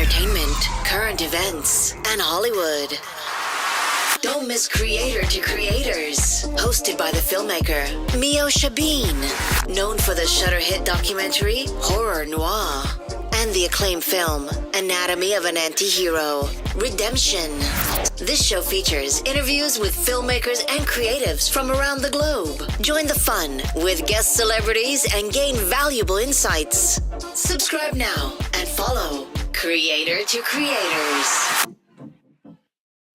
entertainment, current events, and Hollywood. Don't miss Creator to Creators, hosted by the filmmaker Meosha Bean, known for the Shudder hit documentary Horror Noir and the acclaimed film Anatomy of an Anti-Hero, Redemption. This show features interviews with filmmakers and creatives from around the globe. Join the fun with guest celebrities and gain valuable insights. Subscribe now and follow Creator to Creators.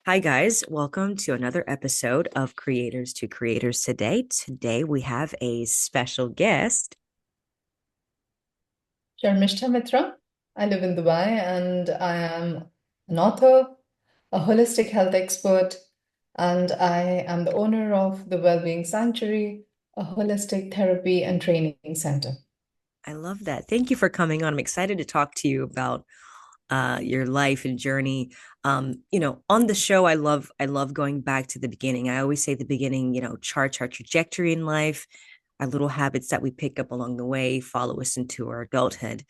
Hi guys, welcome to another episode of Creators to Creators today. Today we have a special guest. Sarmistha Mitra. I live in Dubai and I am an author, a holistic health expert, and I am the owner of the Wellbeing Sanctuary, a holistic therapy and training center. I love that. Thank you for coming on. I'm excited to talk to you about your life and journey. On the show, I love going back to the beginning. I always say the beginning, charts our trajectory in life, our little habits that we pick up along the way, follow us into our adulthood.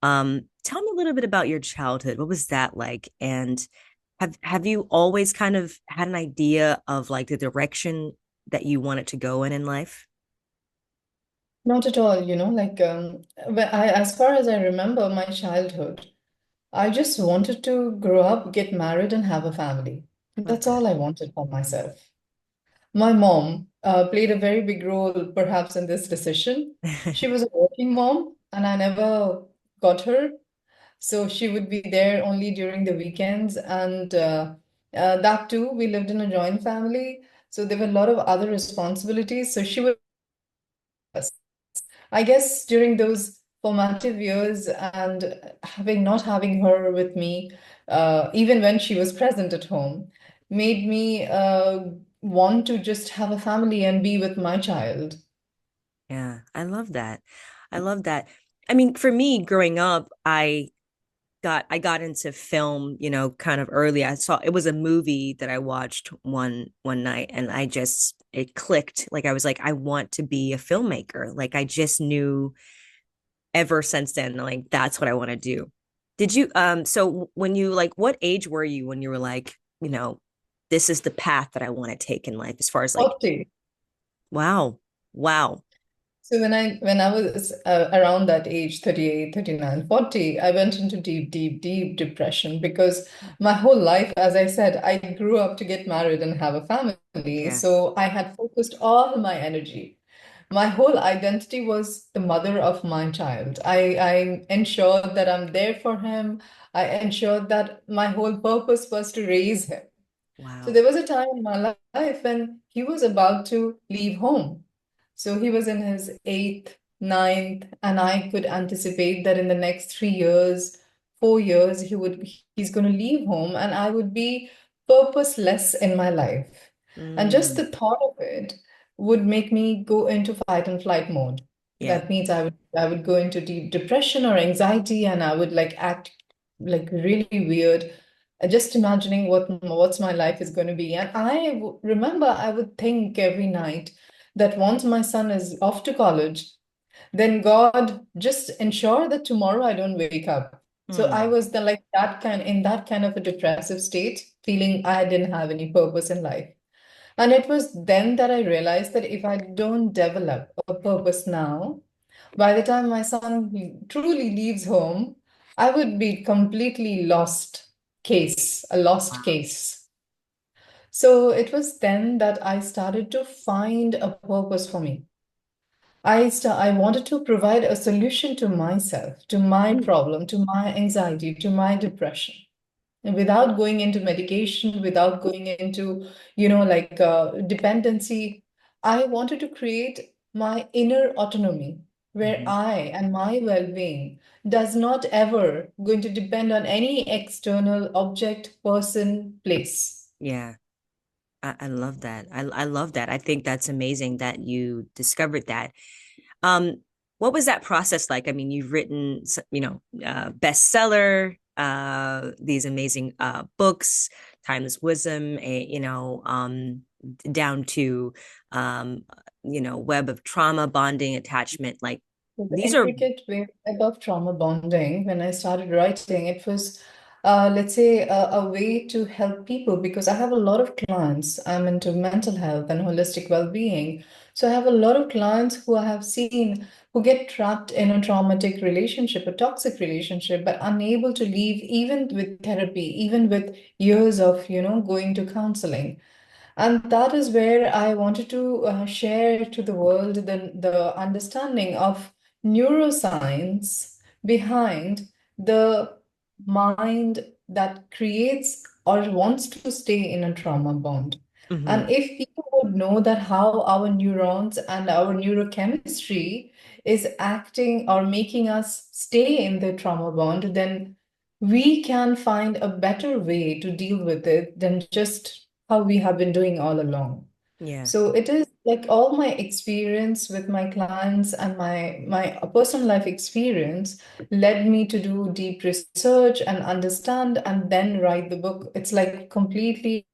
Tell me a little bit about your childhood. What was that like? And have you always kind of had an idea of like the direction that you wanted to go in life? Not at all, as far as I remember my childhood, I just wanted to grow up, get married, and have a family. That's all I wanted for myself. My mom played a very big role, perhaps, in this decision. She was a working mom, and I never got her. So she would be there only during the weekends. And that too, we lived in a joint family. So there were a lot of other responsibilities. So she would, I guess, during those formative years and not having her with me, even when she was present at home, made me want to just have a family and be with my child. Yeah, I love that. I love that. I mean, for me, growing up, I got into film, kind of early. It was a movie that I watched one night and it clicked. Like I was like, I want to be a filmmaker. Like I just knew ever since then, like that's what I want to do. Did you so when you like what age were you when you were like, this is the path that I want to take in life as far as like 40. Wow. So when I was around that age, 38, 39, 40, I went into deep depression because my whole life, as I said, I grew up to get married and have a family. Yes. So I had focused all my energy. My whole identity was the mother of my child. I ensured that I'm there for him. I ensured that my whole purpose was to raise him. Wow. So there was a time in my life when he was about to leave home. So he was in his 8th, 9th, and I could anticipate that in the next 3 years, 4 years, he's going to leave home and I would be purposeless in my life. And just the thought of it would make me go into fight and flight mode. Yeah. That means I would go into deep depression or anxiety and I would like act like really weird, just imagining what's my life is going to be. And I remember I would think every night that once my son is off to college, then God just ensure that tomorrow I don't wake up. So I was in that kind of a depressive state, feeling I didn't have any purpose in life. And it was then that I realized that if I don't develop a purpose now, by the time my son truly leaves home, I would be completely a lost case. So it was then that I started to find a purpose for me. I wanted to provide a solution to myself, to my problem, to my anxiety, to my depression. And without going into medication, without going into, dependency, I wanted to create my inner autonomy where I and my well-being does not ever going to depend on any external object, person, place. Yeah. I love that. I love that. I think that's amazing that you discovered that. What was that process like? I mean, you've written, bestseller, these amazing books, timeless wisdom, down to web of trauma, bonding, attachment. Like The these are intricate web of trauma bonding. When I started writing, it was let's say, a way to help people because I have a lot of clients. I'm into mental health and holistic well-being. So I have a lot of clients who I have seen who get trapped in a traumatic relationship, a toxic relationship, but unable to leave even with therapy, even with years of, going to counseling. And that is where I wanted to share to the world the understanding of neuroscience behind the mind that creates or wants to stay in a trauma bond. Hmm. And if people would know that how our neurons and our neurochemistry is acting or making us stay in the trauma bond, then we can find a better way to deal with it than just how we have been doing all along. Yeah. So it is like all my experience with my clients and my personal life experience led me to do deep research and understand and then write the book. It's like completely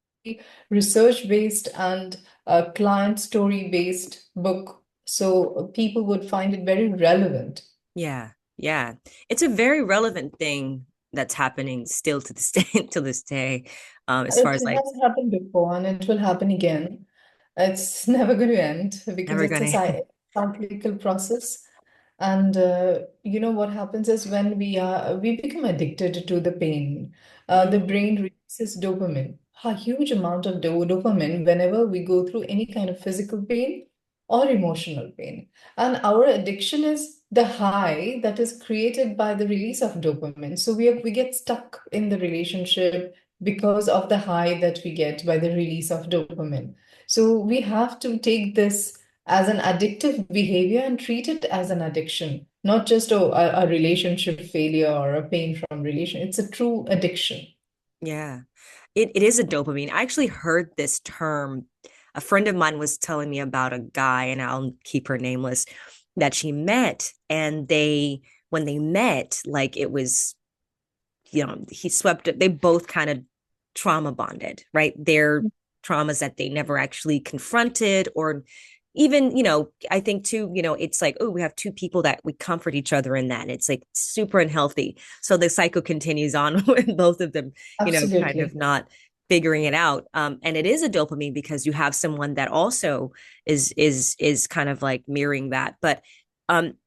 research based and a client story based book. So people would find it very relevant. Yeah. Yeah. It's a very relevant thing that's happening still to this day, to this day. As far It as like has happened before and it will happen again. It's never going to end because never it's a gonna. cyclical process. And what happens is when we become addicted to the pain, the Mm, brain releases dopamine, a huge amount of dopamine whenever we go through any kind of physical pain or emotional pain. And our addiction is the high that is created by the release of dopamine. So we get stuck in the relationship because of the high that we get by the release of dopamine. So we have to take this as an addictive behavior and treat it as an addiction, not just a relationship failure or a pain from relation. It's a true addiction. yeah. It is a dopamine. I actually heard this term. A friend of mine was telling me about a guy, and I'll keep her nameless, that she met. And when they met, like it was, he swept it. They both kind of trauma bonded, right? Their traumas that they never actually confronted, or even, I think too, it's like, oh, we have two people that we comfort each other in that. And it's like super unhealthy. So the cycle continues on with both of them, kind of Absolutely. not figuring it out. And it is a dopamine because you have someone that also is kind of like mirroring that. But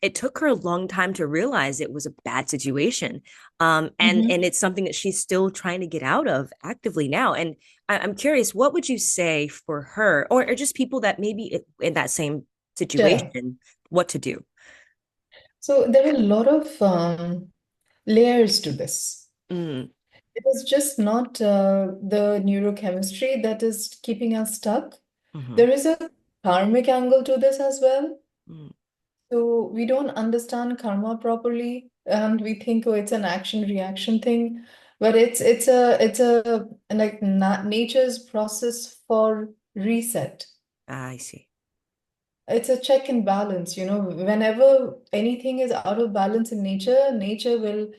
it took her a long time to realize it was a bad situation. And Mhm. it's something that she's still trying to get out of actively now. And I'm curious, what would you say for her, or just people that maybe in that same Sure. situation, what to do? So there are a lot of layers to this. Mm, It is just not the neurochemistry that is keeping us stuck. mhm, There is a karmic angle to this as well. mm. So we don't understand karma properly, and we think, oh, it's an action reaction thing, but it's a like na nature's process for reset. I see. It's a check and balance, whenever anything is out of balance in nature, nature will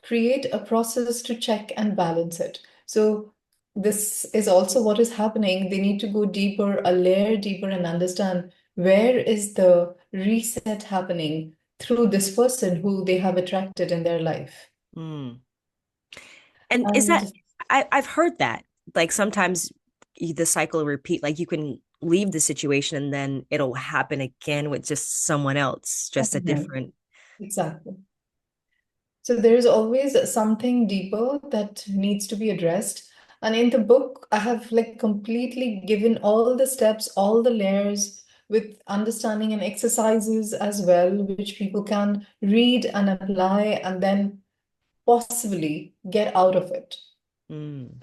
create a process to check and balance it. So this is also what is happening. They need to go deeper, a layer deeper, and understand where is the reset happening through this person who they have attracted in their life. Mm. And is that And I've heard that like sometimes the cycle repeat, like you can leave the situation and then it'll happen again with just someone else, just a Mhm. different. Exactly. So there is always something deeper that needs to be addressed. And in the book, I have like completely given all the steps, all the layers with understanding and exercises as well, which people can read and apply and then possibly get out of it. Mm.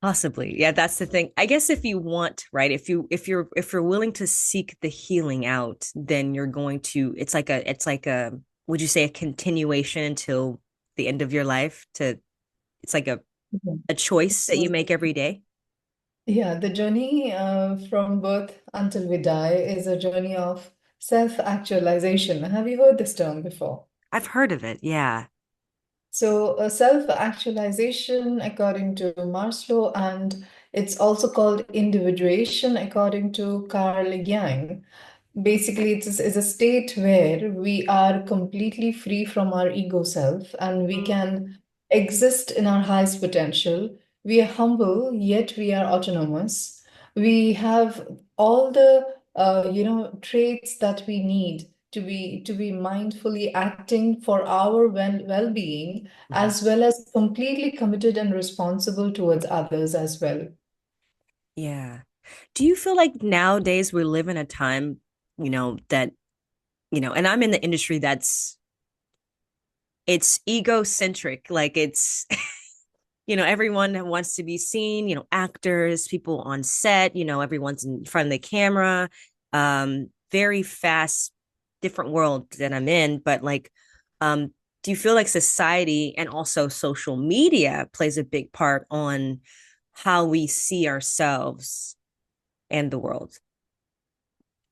Possibly. Yeah, that's the thing. I guess if you want, right? If you're willing to seek the healing out, then you're going to it's like a would you say a continuation until the end of your life to it's like Mhm. a choice that you So, make every day? yeah, the journey from birth until we die is a journey of self-actualization. Have you heard this term before? I've heard of it. Yeah. So, self-actualization, according to Maslow, and it's also called individuation, according to Carl Jung. Basically, it's a state where we are completely free from our ego self, and we Mm. can exist in our highest potential. We are humble, yet we are autonomous. We have all the traits that we need to be mindfully acting for our well-being, Mhm. as well as completely committed and responsible towards others as well. Yeah. Do you feel like nowadays we live in a time, that, and I'm in the industry that's it's egocentric, like it's everyone wants to be seen, actors, people on set, everyone's in front of the camera. Very fast, different world that I'm in, but like, do you feel like society and also social media plays a big part on how we see ourselves and the world?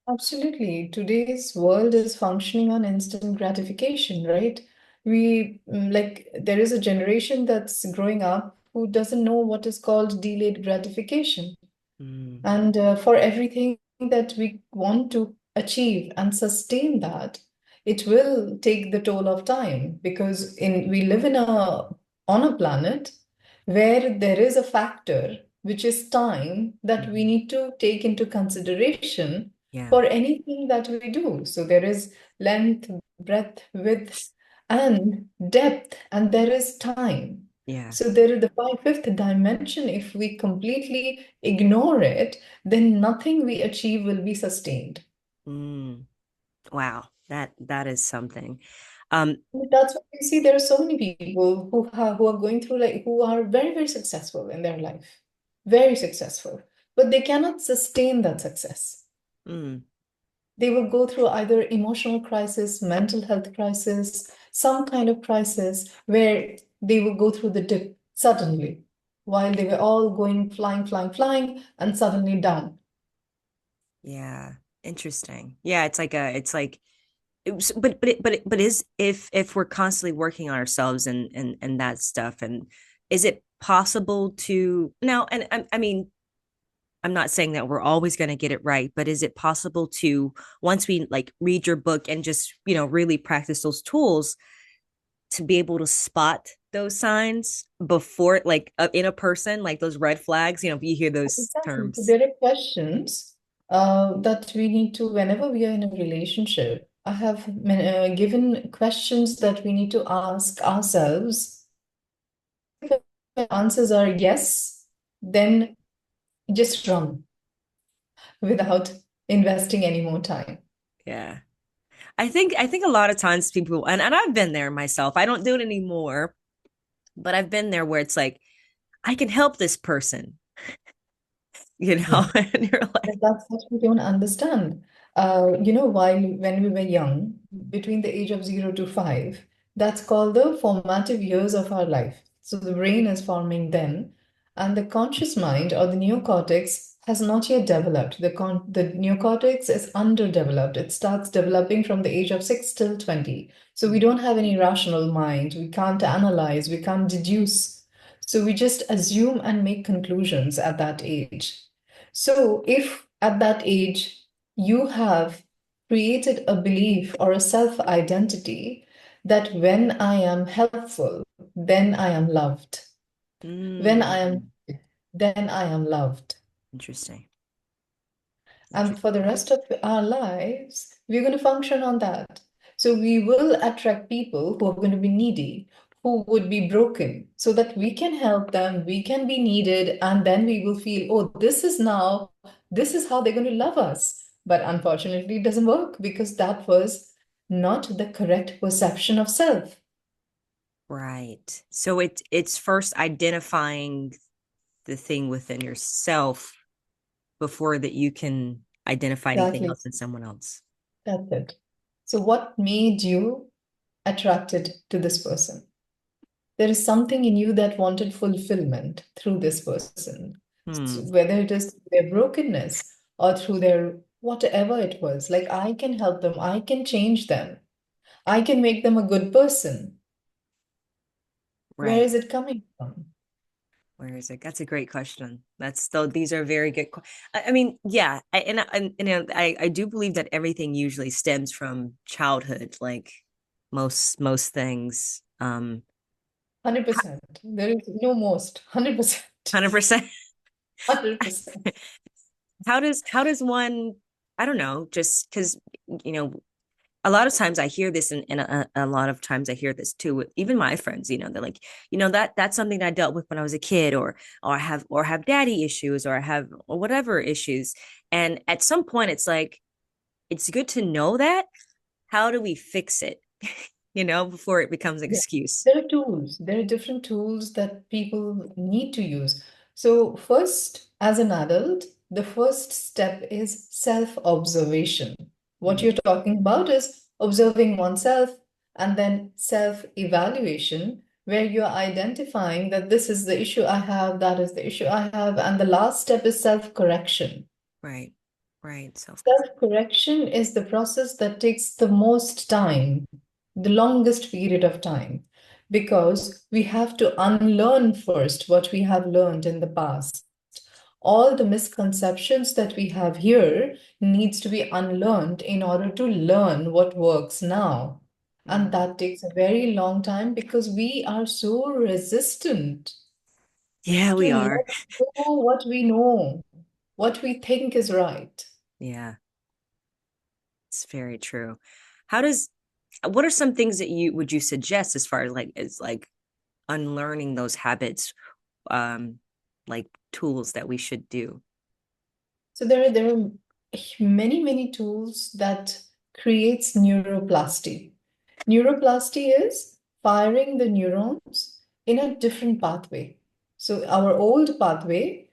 Absolutely. Today's world is functioning on instant gratification, right? There is a generation that's growing up who doesn't know what is called delayed gratification. Mm, And for everything that we want to achieve and sustain that, it will take the toll of time, because we live on a planet where there is a factor which is time that we mhm. need to take into consideration Yeah. for anything that we do. So there is length, breadth, width, and depth, and there is time. Yeah. So there is the fifth dimension. If we completely ignore it, then nothing we achieve will be sustained. Mm, wow. That is something. Um, That's what you see. There are so many people who are going through, like, who are very, very successful in their life, very successful, but they cannot sustain that success. mm, They will go through either emotional crisis, mental health crisis, some kind of crisis where they will go through the dip suddenly, while they were all going flying, flying, flying, and suddenly down. yeah. Interesting. Yeah, it's like but is if we're constantly working on ourselves and that stuff, and is it possible to now, and I mean, I'm not saying that we're always going to get it right, but is it possible to, once we like read your book and just really practice those tools, to be able to spot those signs before, like, in a person, like those red flags, you hear those Exactly. So terms? there are questions that we need to, whenever we are in a relationship, I have given questions that we need to ask ourselves. If the answers are yes, then just run without investing any more time. Yeah. I think a lot of times people, and I've been there myself. I don't do it anymore, but I've been there where it's like, I can help this person, Yeah. and you're like, That's what we don't understand. While when we were young, between the age of 0 to 5, that's called the formative years of our life. So the brain is forming then, and the conscious mind, or the neocortex, has not yet developed. The neocortex is underdeveloped. It starts developing from the age of 6 till 20. So we don't have any rational mind. We can't analyze. We can't deduce. So we just assume and make conclusions at that age. So, if at that age you have created a belief or a self identity that when I am helpful, then I am loved. When I am, mm, then I am loved. interesting. And Interesting. for the rest of our lives, we're going to function on that. So we will attract people who are going to be needy, who would be broken, so that we can help them, we can be needed, and then we will feel, oh, this is how they're going to love us. But unfortunately, it doesn't work, because that was not the correct perception of self. Right. So it's first identifying the thing within yourself before that you can identify anything Exactly. else in someone else. That's it. So, what made you attracted to this person? There is something in you that wanted fulfillment through this person. So Hmm. whether it is their brokenness or through their whatever it was, like, I can help them, I can change them, I can make them a good person. Where Right. is it coming from? Where is it? That's a great question. That's though these are very good. I mean, yeah, I do believe that everything usually stems from childhood, like most things. 100%. There is no most. 100%. 100%. 100%. How does one, I don't know, just because, you know, a lot of times I hear this, and a lot of times I hear this too with even my friends, they're like, that's something that I dealt with when I was a kid, or have daddy issues, or I have or whatever issues. And at some point it's like, it's good to know that. How do we fix it? Before it becomes an Yeah. excuse. There are tools. There are different tools that people need to use. So, first, as an adult, the first step is self-observation. What Mm, you're talking about is observing oneself and then self-evaluation, where you're identifying that this is the issue I have, that is the issue I have, and the last step is self-correction. right, right. Self-correct. Self-correction is the process that takes the most time, the longest period of time, because we have to unlearn first what we have learned in the past. All the misconceptions that we have here needs to be unlearned in order to learn what works now. And Mm. that takes a very long time because we are so resistant Yeah, to we are. let go what we know, what we think is right. Yeah, it's very true. How does what are some things that you suggest as far as like unlearning those habits, um like tools that we should do? So there are many tools that creates neuroplasty. Neuroplasty is firing the neurons in a different pathway. So our old pathway,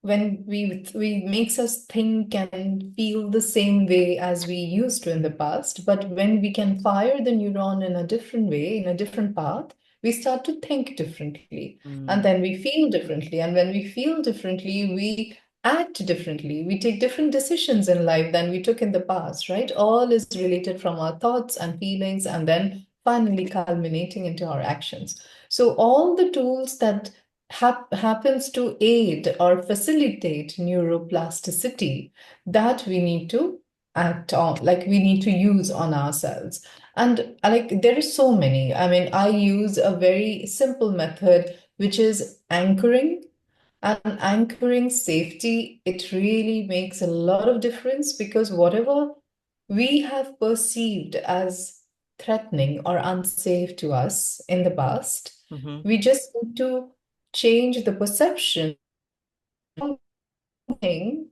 when we makes us think and feel the same way as we used to in the past, but when we can fire the neuron in a different way, in a different path, we start to think differently, and Mm, then we feel differently, and when we feel differently, we act differently, we take different decisions in life than we took in the past, right? All is related from our thoughts and feelings, and then finally culminating into our actions. So all the tools that happens to aid or facilitate neuroplasticity that we need to act on, like we need to use on ourselves. And like there is so many. I mean, I use a very simple method, which is anchoring. And anchoring safety, it really makes a lot of difference because whatever we have perceived as threatening or unsafe to us in the past, mm-hmm. we just need to change the perception thing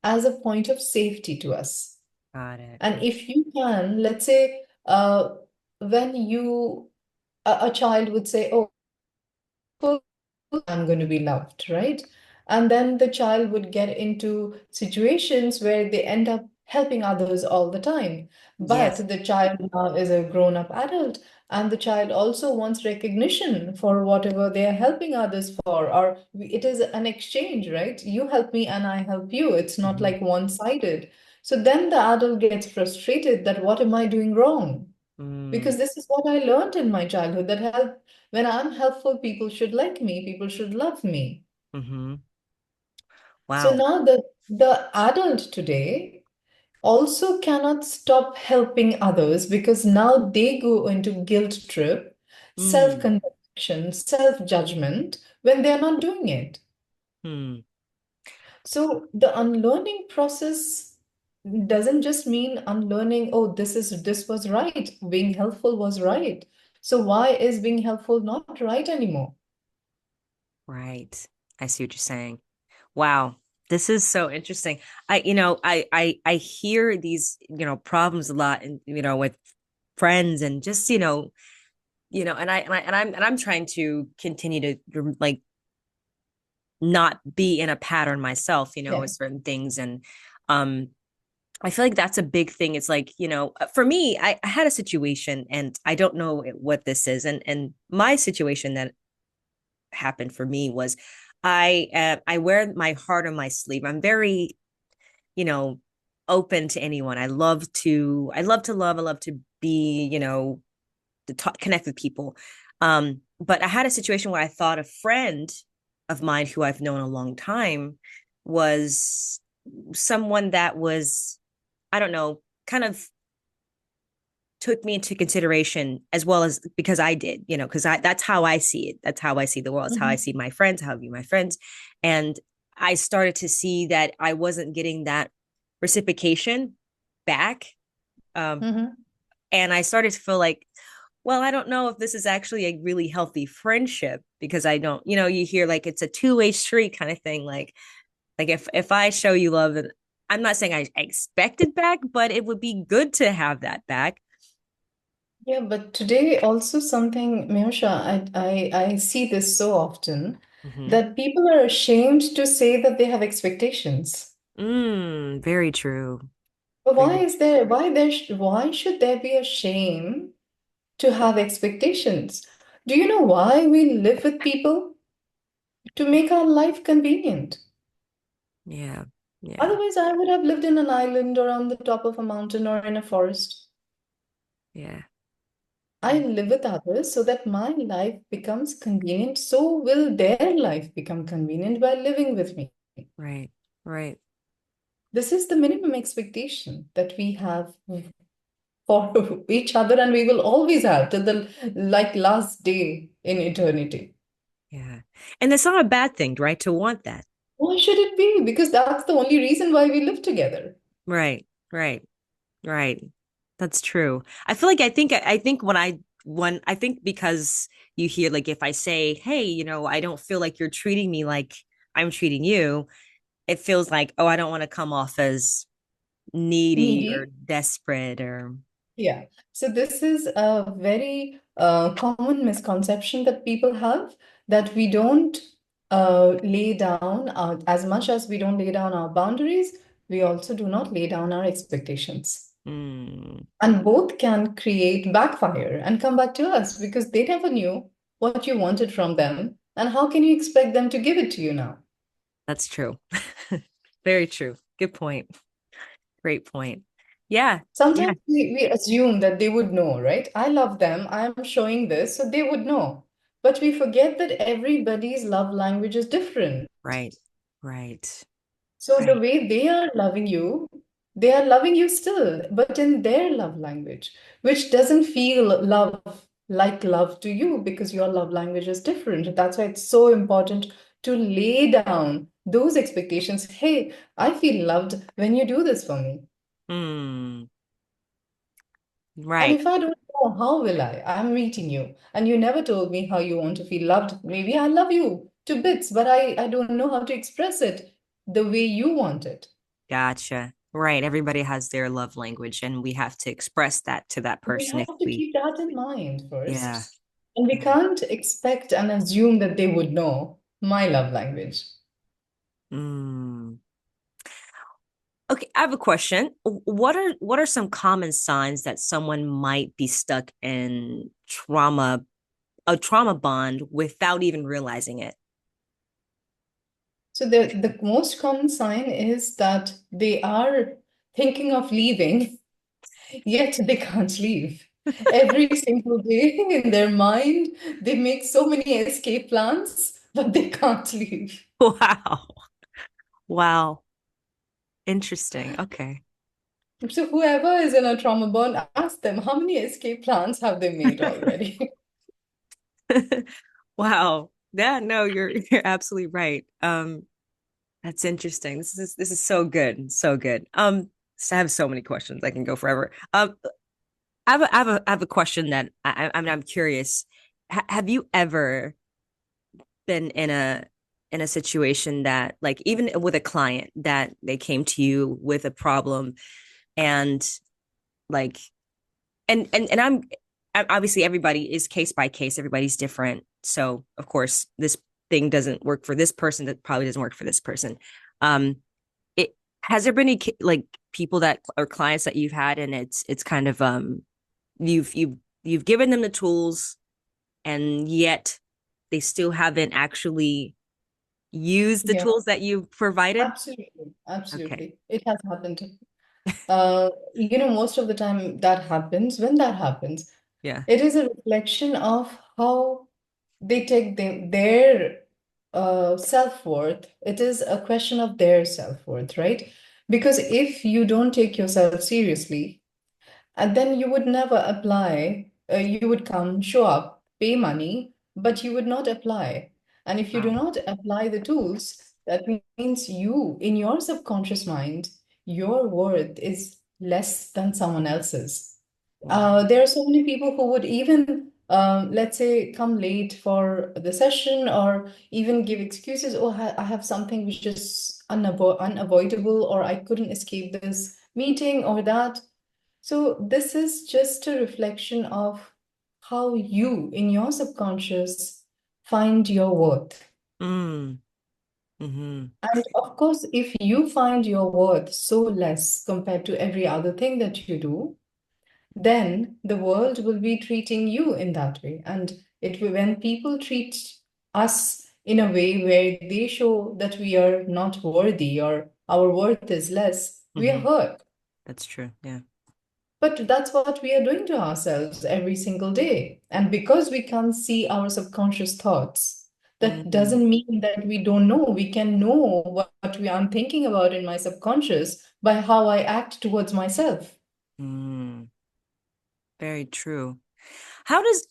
as a point of safety to us. Got it. And if you can, let's say, when a child would say, "Oh, I'm going to be loved," right? And then the child would get into situations where they end up helping others all the time. Yes. But the child now is a grown-up adult, and the child also wants recognition for whatever they are helping others for, or it is an exchange, right? You help me and I help you. It's not Mm-hmm. like one-sided. So then the adult gets frustrated that what am I doing wrong? Mm, Because this is what I learned in my childhood that help when I'm helpful, people should like me, people should love me. mm-hmm. So Wow. now the adult today also cannot stop helping others because now they go into guilt trip, Mm, self-condemnation, self-judgment when they're not doing it. mm, So the unlearning process doesn't just mean unlearning, oh, this was right, being helpful was right. So why is being helpful not right anymore? right. I see what you're saying. Wow. This is so interesting. I hear these, problems a lot, and, with friends, and just, and I'm trying to continue to, like, not be in a pattern myself, Yeah. with certain things. And um I feel like that's a big thing. It's like, for me, I had a situation, and I don't know what this is. And my situation that happened for me was, I wear my heart on my sleeve. I'm very, you know, open to anyone. I love to love, I love to be, to talk, connect with people. But I had a situation where I thought a friend of mine who I've known a long time was someone that was, I don't know, kind of took me into consideration, as well as because I did, because that's how I see it. That's how I see the world. It's how I Mm-hmm. see my friends, how I view my friends. And I started to see that I wasn't getting that reciprocation back. Um, Mm-hmm. and I started to feel like, well, I don't know if this is actually a really healthy friendship, because I don't, you hear like it's a two-way street kind of thing. Like if I show you love, and I'm not saying I expect it back, but it would be good to have that back. Yeah, but today also something, Meosha, I see this so often Mm-hmm. that people are ashamed to say that they have expectations. Very true. But why Very, is there, why should there be a shame to have expectations? Do you know why we live with people? To make our life convenient. yeah, yeah, Otherwise, I would have lived in an island or on the top of a mountain or in a forest. yeah, I live with others so that my life becomes convenient. So will their life become convenient by living with me. right, right. This is the minimum expectation that we have for each other, and we will always have till the like last day in eternity. Yeah. And that's not a bad thing, right? To want that. Why should it be? Because that's the only reason why we live together. Right, right, right. That's true. I think when I think because you hear, like, if I say, hey, I don't feel like you're treating me like I'm treating you, it feels like, oh, I don't want to come off as needy or Needy. desperate or Yeah. So this is a very common misconception that people have, that we don't lay down as much as we don't lay down our boundaries, we also do not lay down our expectations. mm, And both can create backfire and come back to us because they never knew what you wanted from them. And how can you expect them to give it to you now? that's true. Very true. Good point. Great point. Yeah. Yeah. Sometimes we assume that they would know, right? I love them. I'm showing this, so they would know. But we forget that everybody's love language is different. Right. Right. So the Right. way they are loving you still, but in their love language, which doesn't feel love like love to you because your love language is different. That's why it's so important to lay down those expectations. Hey, I feel loved when you do this for me. Mm, And right. if I don't know, how will I? I'm meeting you, and you never told me how you want to feel loved. Maybe I love you to bits, but I don't know how to express it the way you want it. Gotcha. Right. Everybody has their love language, and we have to express that to that We person if have to we, keep that in mind yeah. first. And we Yeah. can't expect and assume that they would know my love language. Mm. Okay, I have a question. What are some common signs that someone might be stuck in a trauma bond without even realizing it? So the most common sign is that they are thinking of leaving, yet they can't leave. Every single day in their mind, they make so many escape plans, but they can't leave. Wow. Wow. Interesting. Okay. So whoever is in a trauma bond, ask them how many escape plans have they made already? Wow. Yeah, no, you're absolutely right. That's interesting. This is so good. So good. So I have so many questions. I can go forever. I have a question that I'm curious. Have you ever been in a situation that, like, even with a client, that they came to you with a problem, and like and obviously everybody is case by case, everybody's different, so of course this thing doesn't work for this person, that probably doesn't work for this person. um it Has there been any like people that or clients that you've had, and it's kind of you've given them the tools, and yet they still haven't actually used the Yeah, tools that you've provided? absolutely. Okay. Absolutely. It has happened. Most of the time that happens, when that happens, Yeah. it is a reflection of how they take their self-worth. It is a question of their self-worth, right? Because if you don't take yourself seriously, And then you would never apply. You would come, show up, pay money, but you would not apply. And if you do Wow. not apply the tools, that means you, in your subconscious mind, your worth is less than someone else's. Wow. There are so many people who would even, let's say, come late for the session or even give excuses. Oh, I have something which is unavoidable, or I couldn't escape this meeting or that. So this is just a reflection of how you, in your subconscious, find your worth. Mm. Mm-hmm. And of course, if you find your worth so less compared to every other thing that you do, then the world will be treating you in that way. And when people treat us in a way where they show that we are not worthy or our worth is less, we are Mm-hmm. hurt. That's true. Yeah. But that's what we are doing to ourselves every single day. And because we can't see our subconscious thoughts, that Mm. doesn't mean that we don't know. We can know I'm thinking about in my subconscious by how I act towards myself. Mm. Very true. How does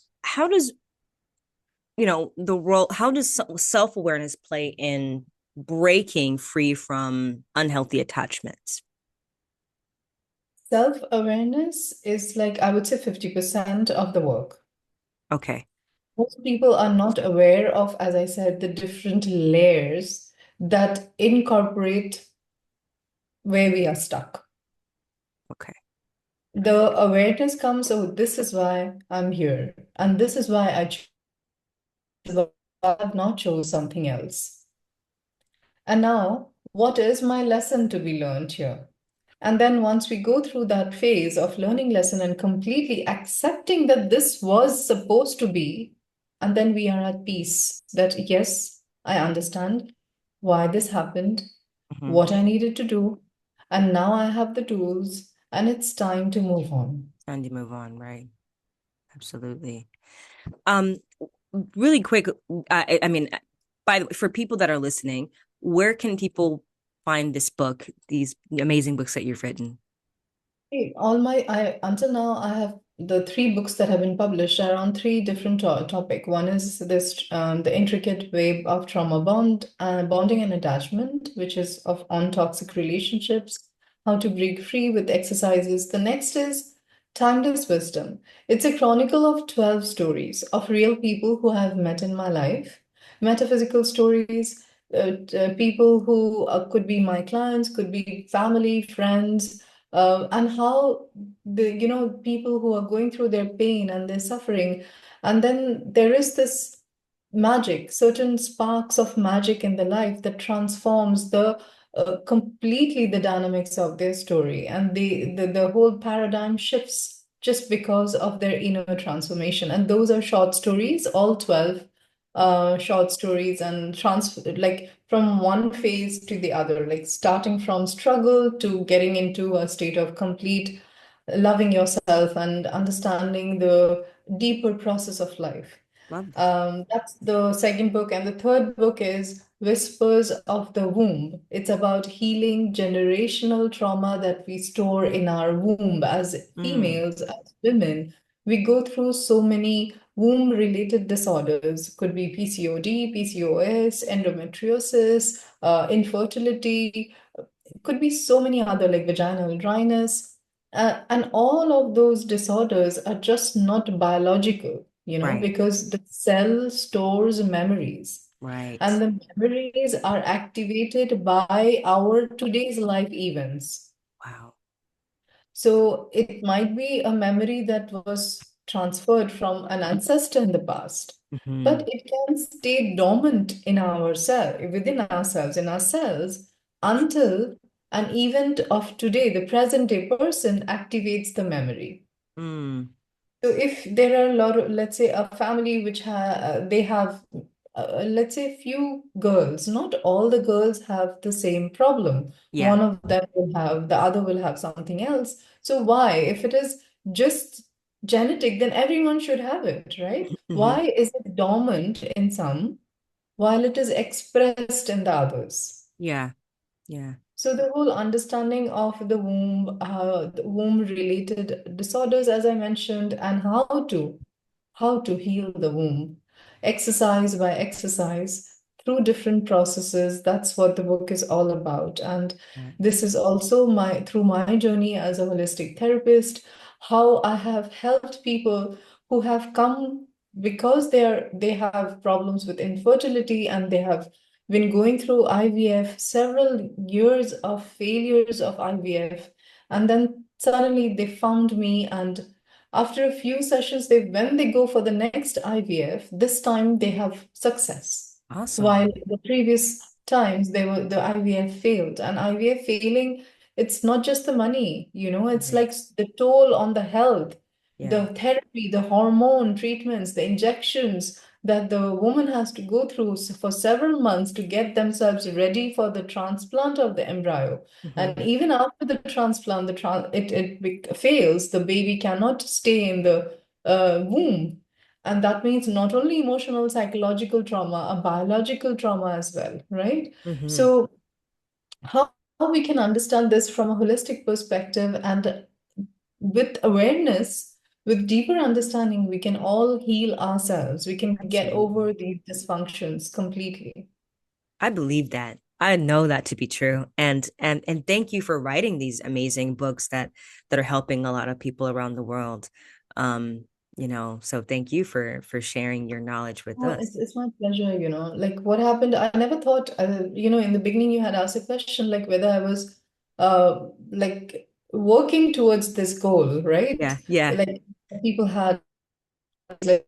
the role, how does self-awareness play in breaking free from unhealthy attachments? Self-awareness is like, I would say, 50% of the work. Okay. Most people are not aware of, as I said, the different layers that incorporate where we are stuck. Okay. The awareness comes, oh, this is why I'm here, and this is why I have not chose something else. And now, what is my lesson to be learned here? And then once we go through that phase of learning lesson and completely accepting that this was supposed to be, and then we are at peace that, yes, I understand why this happened, Mm-hmm. what I needed to do, and now I have the tools, and it's time to move on. And you move on, right? Absolutely. Um, Really quick, I mean, by the way, for people that are listening, where can people find this book, these amazing books that you've written? Until now, I have the three books that have been published are on three different topic. One is the intricate web of bonding and attachment, which is on toxic relationships, how to break free with exercises. The next is timeless wisdom. It's a chronicle of 12 stories of real people who I have met in my life, metaphysical stories, people who could be my clients, could be family, friends, and how people who are going through their pain and their suffering, and then there is this magic, certain sparks of magic in the life that transforms the completely the dynamics of their story, and the whole paradigm shifts just because of their inner transformation. And those are short stories, all 12 short stories, and like from one phase to the other, like starting from struggle to getting into a state of complete loving yourself and understanding the deeper process of life. Love that. That's the second book. And the third book is Whispers of the Womb. It's about healing generational trauma that we store in our womb as Mm. females, as women. We go through so many womb-related disorders. Could be PCOD, PCOS, endometriosis, infertility. Could be so many other, like vaginal dryness. And all of those disorders are just not biological, Right. because the cell stores memories. Right. And the memories are activated by our today's life events. Wow. So it might be a memory that was transferred from an ancestor in the past, Mm-hmm. but it can stay dormant in within ourselves, in our cells, until an event of today, the present day person, activates the memory. Mm. So if there are a lot of, let's say, a family which they have, let's say, few girls, not all the girls have the same problem. Yeah. One of them will have, the other will have something else. So why? If it is just genetic, then everyone should have it, right? Mm-hmm. Why is it dormant in some while it is expressed in the others? Yeah. Yeah. So the whole understanding of the womb related disorders, as I mentioned, and how to heal the womb, exercise by exercise through different processes. That's what the book is all about. And Right. this is also my through my journey as a holistic therapist, how I have helped people who have come because they have problems with infertility, and they have been going through IVF, several years of failures of IVF, and then suddenly they found me, and after a few sessions, when they go for the next IVF, this time they have success. Awesome. While the previous times the IVF failed. And IVF failing, it's not just the money, it's Right. like the toll on the health, Yeah. the therapy, the hormone treatments, the injections that the woman has to go through for several months to get themselves ready for the transplant of the embryo. And Hmm. even after the transplant, it fails, the baby cannot stay in the womb. And that means not only emotional, psychological trauma, a biological trauma as well, right? Hmm. So, how we can understand this from a holistic perspective, and with awareness, with deeper understanding, we can all heal ourselves. We can get Absolutely. over these dysfunctions completely. I believe that. I know that to be true. And thank you for writing these amazing books that are helping a lot of people around the world. So thank you for sharing your knowledge with Oh, us. it's my pleasure, Like what happened, I never thought, in the beginning you had asked a question like whether I was like working towards this goal, right? Yeah, yeah, Like people had like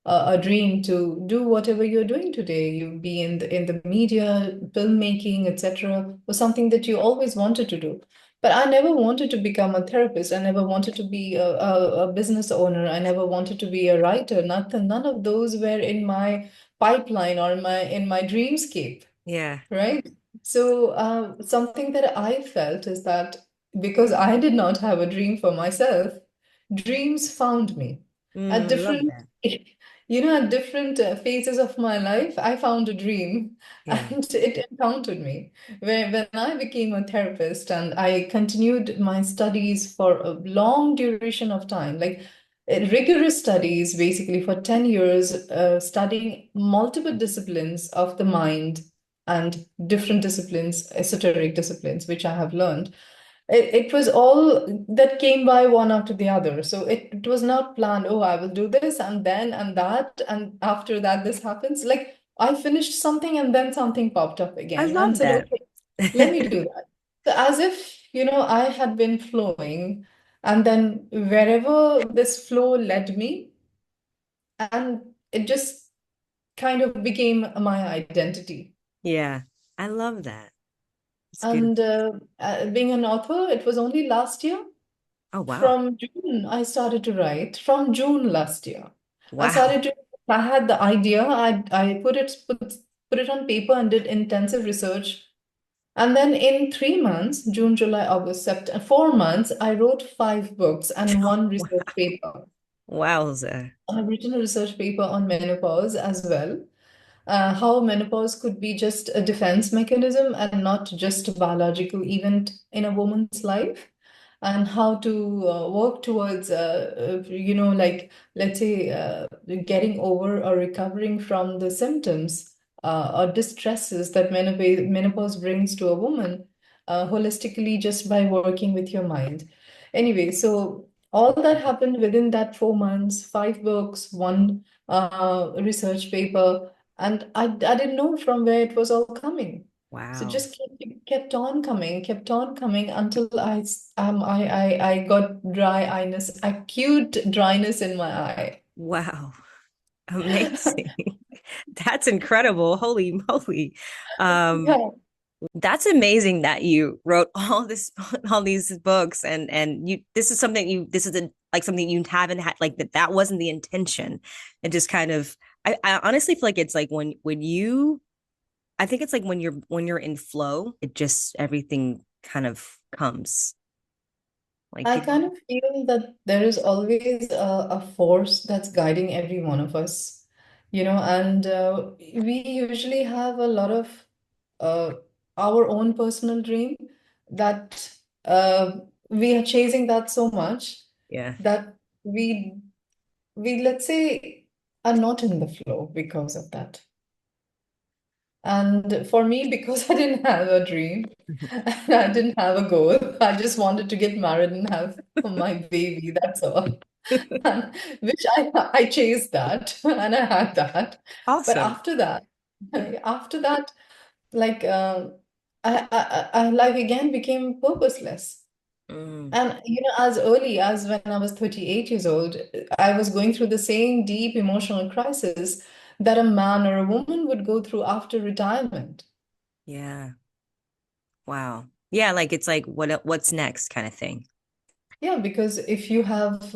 a dream to do whatever you're doing today. You be in the media, filmmaking, etc., was something that you always wanted to do. But I never wanted to become a therapist. I never wanted to be a business owner. I never wanted to be a writer. Nothing, none of those were in my pipeline or in my dreamscape, yeah. right? So something that I felt is that because I did not have a dream for myself, dreams found me at I love different, that. at different phases of my life. I found a dream, Yeah. and it encountered me. When I became a therapist and I continued my studies for a long duration of time, like rigorous studies, basically for 10 years, studying multiple disciplines of the mind and different disciplines, esoteric disciplines, which I have learned. It was all that came by one after the other. So it was not planned, oh, I will do this and then and that, and after that, this happens. Like I finished something and then something popped up I again and love said, that. okay, let me do that. So as if, I had been flowing, and then wherever this flow led me, and it just kind of became my identity. Yeah. I love that. It's And beautiful. being an author, it was only last year. Oh, wow. From June, I started to write. From June last year, I Wow. started to. I had the idea. I put it on paper and did intensive research. And then in 3 months, June, July, August, September, 4 months, I wrote 5 books and one research paper. Wowza. I've written a research paper on menopause as well, how menopause could be just a defense mechanism and not just a biological event in a woman's life, and how to work towards, like, let's say, getting over or recovering from the symptoms or distresses that menopause brings to a woman, holistically, just by working with your mind. Anyway, so all that happened within that 4 months, 5 books, one research paper, and I didn't know from where it was all coming. So Wow. just kept on coming until I got dry eyes, acute dryness in my eye. Wow. Amazing. That's incredible. Holy moly. Um, Yeah. that's amazing that you wrote all these books and you this is like something you haven't had like that wasn't the intention. It just kind of I honestly feel like it's like when you I think it's like when you're in flow, it just everything kind of comes. Like I people kind of feel that there is always a force that's guiding every one of us, and we usually have a lot of uh, our own personal dream that we are chasing that so much Yeah. that we let's say are not in the flow because of that. And for me, because I didn't have a dream and I didn't have a goal, I just wanted to get married and have my baby, that's all. And which I chased that and I had that. But Awesome. after that, like life again became purposeless. Mm, And as early as when I was 38 years old, I was going through the same deep emotional crisis that a man or a woman would go through after retirement. yeah. Wow. Yeah, like it's like what's next kind of thing. Yeah, because if you have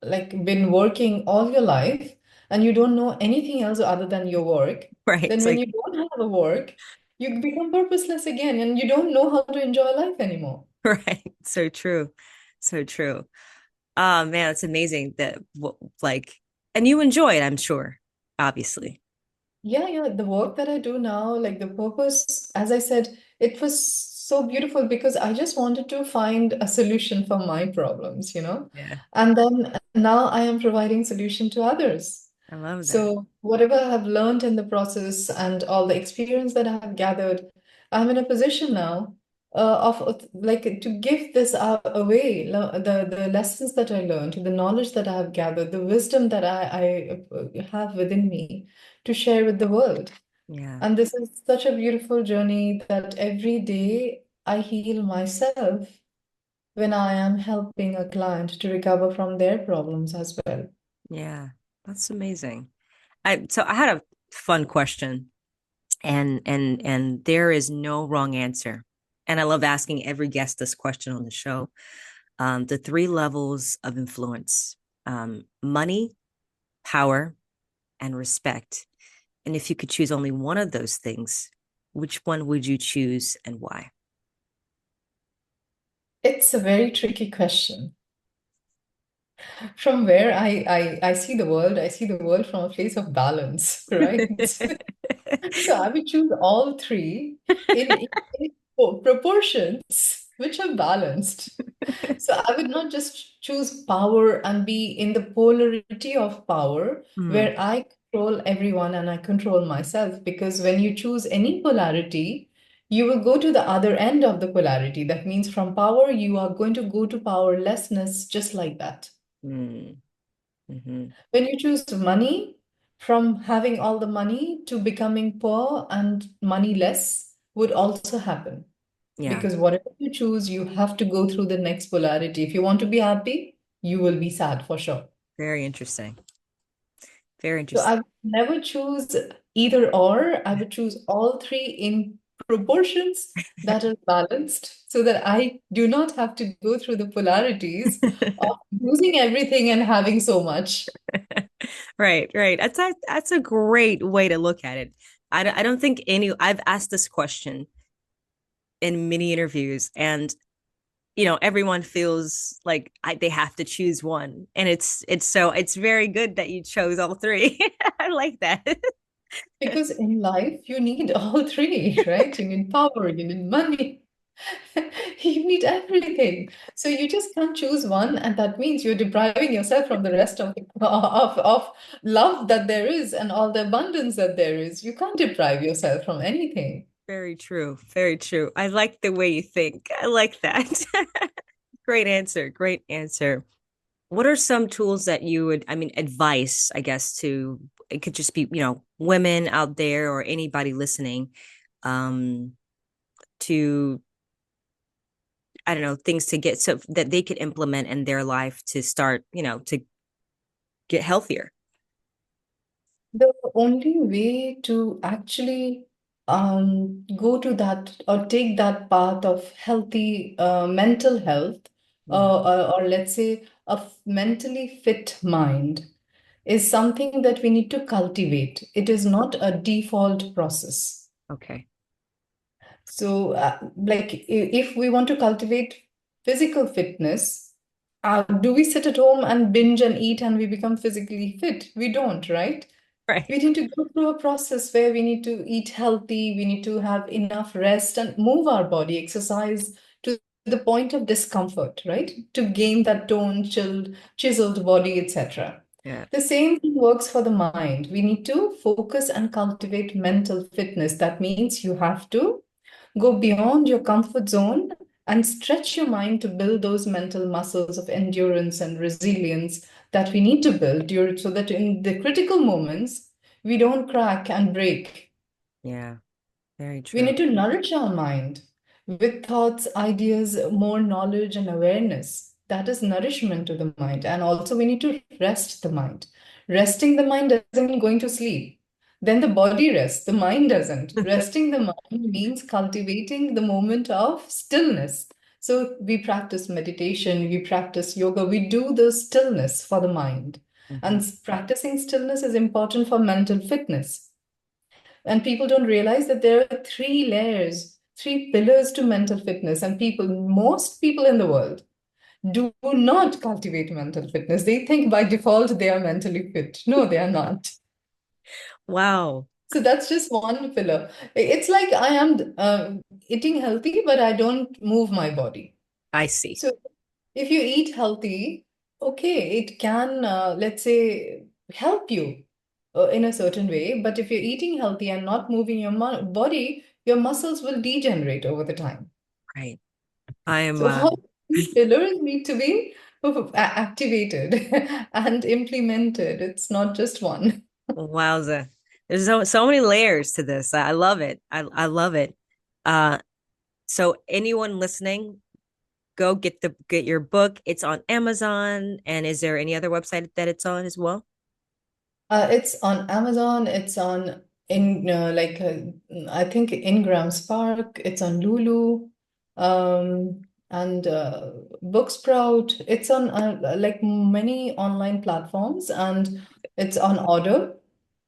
like been working all your life and you don't know anything else other than your work, Right. then It's when like you don't have a work, you become purposeless again and you don't know how to enjoy life anymore. right. So true. So true. Oh man, it's amazing that like and you enjoy it, I'm sure. Obviously. Yeah, the work that I do now, like the purpose, as I said, it was so beautiful because I just wanted to find a solution for my problems. Yeah. And then now I am providing solution to others. I love that. So whatever I have learned in the process and all the experience that I have gathered, I'm in a position now of like to give this away, the lessons that I learned, the knowledge that I have gathered, the wisdom that I have within me to share with the world. Yeah. And this is such a beautiful journey that every day I heal myself when I am helping a client to recover from their problems as well. Yeah. That's amazing. I had a fun question and there is no wrong answer. And I love asking every guest this question on the show. The three levels of influence: money, power, and respect. And if you could choose only one of those things, which one would you choose and why? It's a very tricky question. From where I see the world, I see the world from a place of balance, right? So I would choose all three in proportions which are balanced. So I would not just choose power and be in the polarity of power Mm, where I control everyone and I control myself. Because when you choose any polarity, you will go to the other end of the polarity. That means from power, you are going to go to powerlessness just like that. mm, mhm. When you choose money, from having all the money to becoming poor and moneyless would also happen. Yeah, Because whatever you choose, you have to go through the next polarity. If you want to be happy, you will be sad for sure. very interesting. Very So I interesting. would never choose either or. I would choose all three in proportions that are balanced so that I do not have to go through the polarities of losing everything and having so much. Right, right. That's a great way to look at it. I don't think I've asked this question in many interviews, and everyone feels like they have to choose one, and it's very good that you chose all three. I like that. Because in life, you need all three, right? You need power, you need money, you need everything. So you just can't choose one, and that means you're depriving yourself from the rest of love that there is and all the abundance that there is. You can't deprive yourself from anything. Very true. Very true. I like the way you think. I like that. Great answer. Great answer. What are some tools that you would, I mean, advice, I guess, to it could just be, women out there or anybody listening, um, to I don't know, things to get so that they could implement in their life to start, to get healthier. The only way to actually go to that or take that path of healthy mental health, Mhm. or let's say mentally fit mind, is something that we need to cultivate. It is not a default process. Okay. So, like, if we want to cultivate physical fitness, do we sit at home and binge and eat and we become physically fit? We don't, right? Right. We need to go through a process where we need to eat healthy, we need to have enough rest and move our body, exercise to the point of discomfort, right? To gain that toned, chilled, chiseled body, etc. Yeah. The same thing works for the mind. We need to focus and cultivate mental fitness. That means you have to go beyond your comfort zone and stretch your mind to build those mental muscles of endurance and resilience that we need to build so that in the critical moments, we don't crack and break. Yeah. Very We true. need to nourish our mind with thoughts, ideas, more knowledge and awareness. That is nourishment to the mind. And also, we need to rest the mind. Resting the mind doesn't mean going to sleep. Then the body rests, the mind doesn't. Resting the mind means cultivating the moment of stillness. So we practice meditation, we practice yoga, we do the stillness for the mind. Mhm. And practicing stillness is important for mental fitness. And people don't realize that there are three layers, three pillars to mental fitness. And most people in the world do not cultivate mental fitness. They think by default they are mentally fit. No, they are not. Wow. So that's just one pillar. It's like I am eating healthy, but I don't move my body. I see. So if you eat healthy, okay, it can, let's say, help you in a certain way. But if you're eating healthy and not moving your body, your muscles will degenerate over the time. Right. I am So all these pillars need to be activated and implemented. It's not just one. wowza. There's so many layers to this. I love it. I love it. Uh so anyone listening, go get your book. It's on Amazon. And is there any other website that it's on as well? It's on Amazon. It's on in I think Ingram Spark. It's on Lulu, and Booksprout. It's on like many online platforms, and it's on order.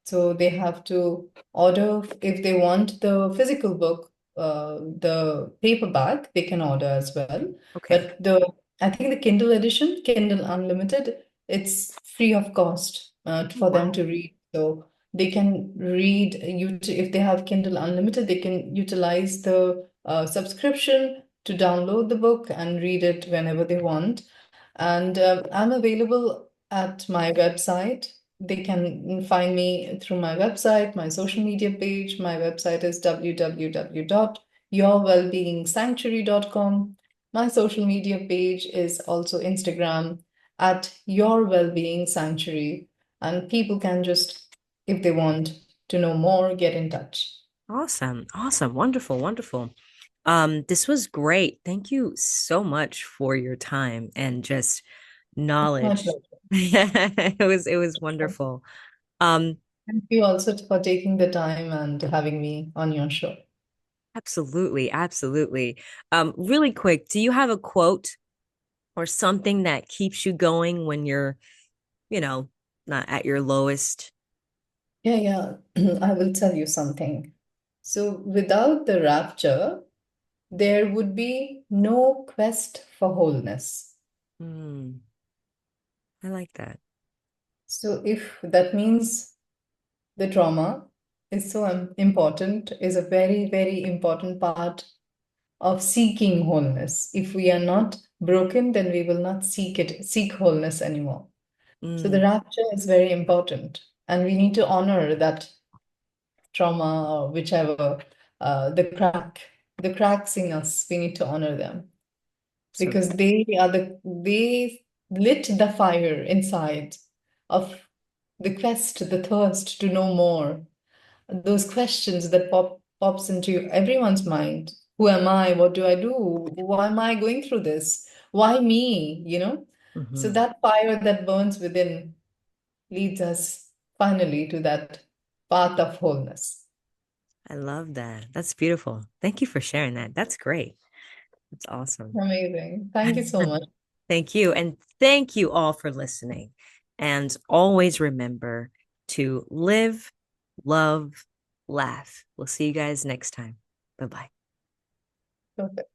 So they have to order if they want the physical book, the paperback, they can order as well. Okay. But I think the Kindle edition, Kindle Unlimited, it's free of cost for them Wow. to read. So they can read, if they have Kindle Unlimited, they can utilize the subscription to download the book and read it whenever they want. And I'm available at my website. They can find me through my website, my social media page. My website is www.yourwellbeingsanctuary.com. My social media page is also Instagram at Your Wellbeing Sanctuary. And people can just, if they want to know more, get in touch. Awesome. Awesome. Wonderful. Wonderful. This was great. Thank you so much for your time and just My knowledge. pleasure. It was wonderful. Um, Thank you also for taking the time and having me on your show. absolutely, absolutely. Really quick, do you have a quote or something that keeps you going when you're, you know, not at your lowest? Yeah, yeah. I will tell you something. So, without the rapture, there would be no quest for wholeness. Hmm, I like that. So, if that means the trauma is so important, is a very, very important part of seeking wholeness. If we are not broken, then we will not seek wholeness anymore. So, the Mm, rapture is very important, and we need to honor that trauma or whichever, the cracks in us, we need to honor them absolutely. because they lit the fire inside of the quest, the thirst to know more. Those questions that pops into everyone's mind. Who am I? What do I do? Why am I going through this? Why me? So Mhm. that fire that burns within leads us finally to that path of wholeness. I love that. That's beautiful. Thank you for sharing that. That's great. That's awesome. Amazing. Thank you so much. Thank you. And thank you all for listening. And always remember to live, love, laugh. We'll see you guys next time. Bye bye. Perfect.